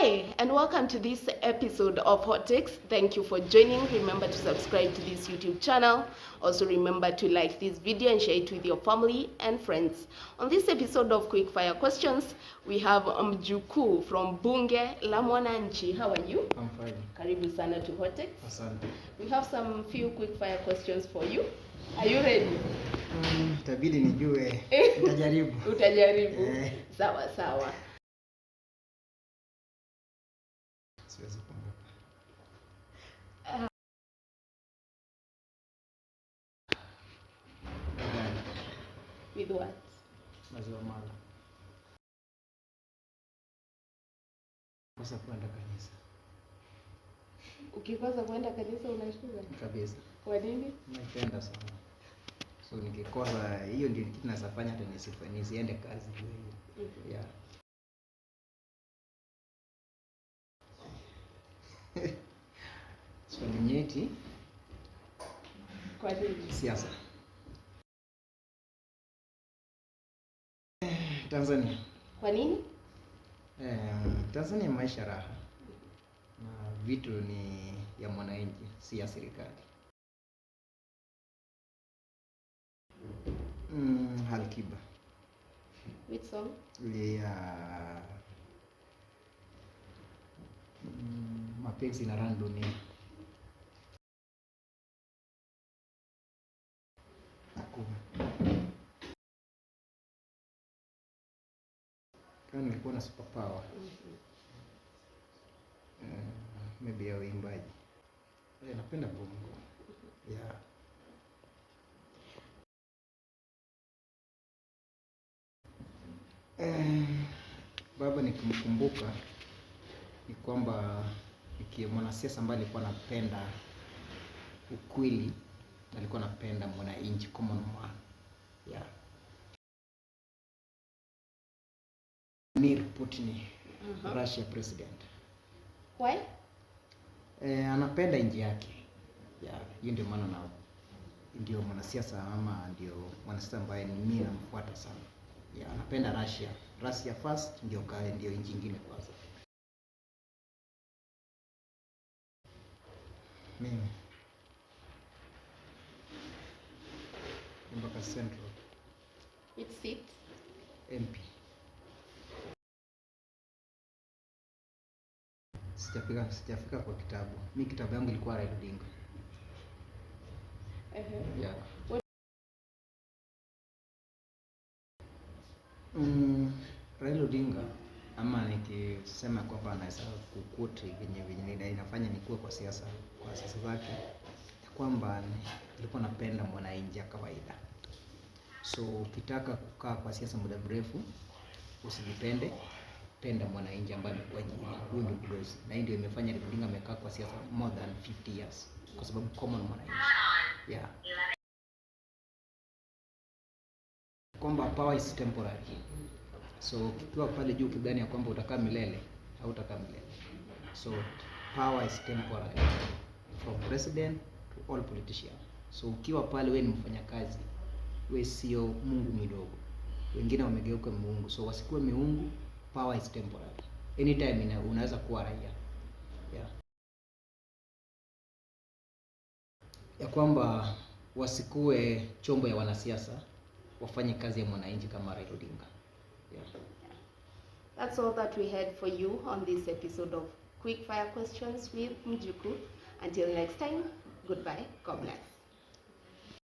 Hi, and welcome to this episode of Hot Takes. Thank you for joining. Remember to subscribe to this YouTube channel. Also remember to like this video and share it with your family and friends. On this episode of Quick Fire Questions, we have Mjukuu from Bunge la Mwananchi. How are you? I'm fine. Karibu sana to Hot Takes. Asante. We have some few quick fire questions for you. Are you ready? Itabidi nijue. Utajaribu. Utajaribu. Sawa sawa. Siwezi kumbuka. With what? Maziwa mala. Kosa kwenda kanisa. Ukikosa kwenda kanisa unashtuka? Kabisa. Kwa nini? Napenda sana. So nikikosa hiyo ndio kitu nasafanya hata nisiende kazi hiyo. Yeah. Swali nyeti. Kwa nini? Siasa. Tanzania. Kwa nini? Tanzania maisha raha. Na vitu ni ya mwananchi, si ya serikali. Alikiba. Which song? Ya mapenzi na raha dunia. Kama nilikuwa na superpower. Maybe ya uimbaji. Napenda bongo. Yeah. Baba nikimkumbuka ni kwamba mwanasiasa ambaye alikuwa anapenda ukweli, alikuwa anapenda mwananchi common man. Yeah. Vladimir Putin, Russia president. Why? Anapenda nchi yake. Yeah, hiyo ndio maana na ndio mwanasiasa ama ndio mwanasiasa ambaye mimi namfuata sana. Yeah, anapenda Russia. Russia first ndio nchi nyingine kwanza. Mimi Mpaka Central. Which seat? MP. Sijafika kwa kitabu. Mimi kitabu yangu ilikuwa Raila Odinga. Yeah. Raila Odinga ama nikisema kwamba anaweza kukuti venye inafanya nikuwe kwa siasa zake, kwamba nilikuwa napenda mwananchi kawaida. So ukitaka kukaa kwa siasa muda mrefu, usijipende, penda mwananchi ambaye amekuwa jini. Huyo ndio kudozi. Na ndio imefanya Raila Odinga amekaa kwa siasa more than 50 years kwa sababu common mwananchi. Yeah. Kwamba power is temporary. So ukiwa pale juu kidhani ya kwamba utakaa milele, hautakaa milele. So power is temporary from president to all politicians. So ukiwa pale wewe ni mfanyakazi, wewe sio Mungu mdogo. Wengine wamegeuka Mungu. So wasikuwe miungu, power is temporary. Anytime unaweza kuwa raia. Yeah. Ya kwamba wasikuwe chombo ya wanasiasa, wafanye kazi ya mwananchi kama Raila Odinga. Yeah. That's all that we had for you on this episode of Quick Fire Questions with Mjukuu. Until next time, goodbye. God bless.